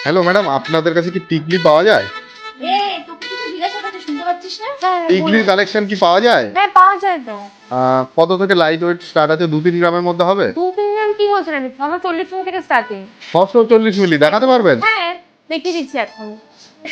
Hello madam, আপনাদের কাছে কি টিকলি পাওয়া যায়? তোকে কিছু জিজ্ঞাসা করতে শুনতে পাচ্ছিস না? হ্যাঁ, টিকলির কালেকশন কি পাওয়া যায়? হ্যাঁ পাওয়া যায় তো। কত থেকে লাইট ওয়েট স্টার্ট আছে? 2-3 গ্রামের মধ্যে হবে? 2 3 কি বলছেন আপনি? আমার 40 থেকে স্টার্টিং। 640 মিলি দেখাতে পারবেন? হ্যাঁ, দেখিয়ে দিচ্ছি এখন।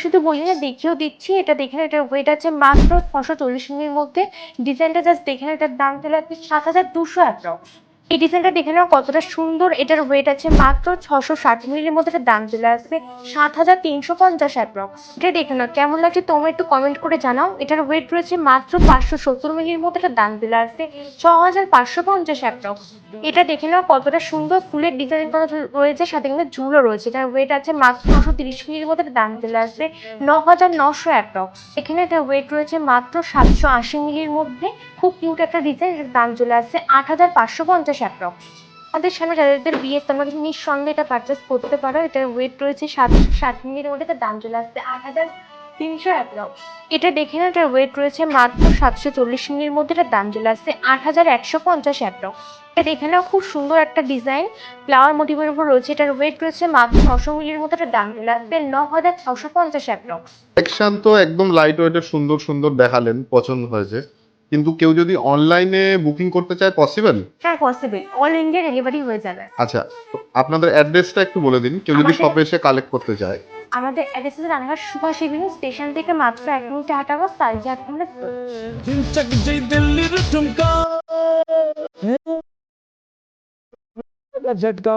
শুধু বলি না, দেখিয়েও দিচ্ছি। এটা দেখে এটার ওয়েট আছে মাত্র 640 মিলির মধ্যে। ডিজাইনটা জাস্ট দেখে নাও, এটার দাম চলে আসছে 7,200 অ্যাপ্রক্স। এই ডিজাইনটা দেখে নাও কতটা সুন্দর। এটার ওয়েট আছে মাত্র 660 মিলির মধ্যে। এটার দাম চলে আসবে 7,350 অ্যাপ্রক্স। এটা দেখে নাও কেমন লাগছে, তোমরা একটু কমেন্ট করে জানাও। এটার ওয়েট রয়েছে মাত্র 570 মিলির মধ্যে। এটার দাম চলে আসবে 6,550 অ্যাপ্রক্স। এটা দেখে নাও কতটা সুন্দর ফুলের ডিজাইন করা রয়েছে, সাথে কিন্তু ঝুলও রয়েছে। এটার ওয়েট আছে মাত্র 930 মিলির মধ্যে। দাম চলে আসবে 9,900 অ্যাপ্রক্স। এখানে এটা ওয়েট রয়েছে মাত্র 780 মিলির মধ্যে। খুব কিউট একটা ডিজাইন। এটার দাম চলে আসছে 8,550 অ্যাপ্রক্স। আমাদের সামনে যাদের বিয়ে, তোমরা কিন্তু নিঃসন্দেহে এটা পারচেস করতে পারো। এটার ওয়েট রয়েছে 760 মিলির মধ্যে। এটার দাম চলে আসছে 8,300 অ্যাপ্রক্স। এটা দেখে না, এটার ওয়েট রয়েছে মাত্র 740 মিলির মধ্যে। এটার দাম চলে আসছে 8,150 অ্যাপ্রক্স। এটা দেখে নাও খুব সুন্দর একটা ডিজাইন, ফ্লাওয়ার মোটিভের উপর রয়েছে। এটার ওয়েট রয়েছে মাত্র 900 মিলির মধ্যে। এটার দাম চলে আসবে 9,650 অ্যাপ্রক্স। কালেকশন তো একদম লাইট ওয়েটের সুন্দর সুন্দর দেখালেন, পছন্দ হয়েছে। কিন্তু কেউ যদি অনলাইনে বুকিং করতে চায় পসিবল? হ্যাঁ পসিবল, অল ইন্ডিয়া ডেলিভারি হয়ে যাবে। আচ্ছা, তো আপনাদের অ্যাড্রেসটা একটু বলে দিন, কেউ যদি আমাদের শপে এসে কালেক্ট করতে চায়। আমাদের অ্যাড্রেস হচ্ছে রানাঘাট সুভাষ এভিনিউ স্টেশন থেকে মাত্র 1 মিনিট হাঁটাবো, সাইজে আপনাদের। ढिंचक जई दिल्ली रे ठुमका झटका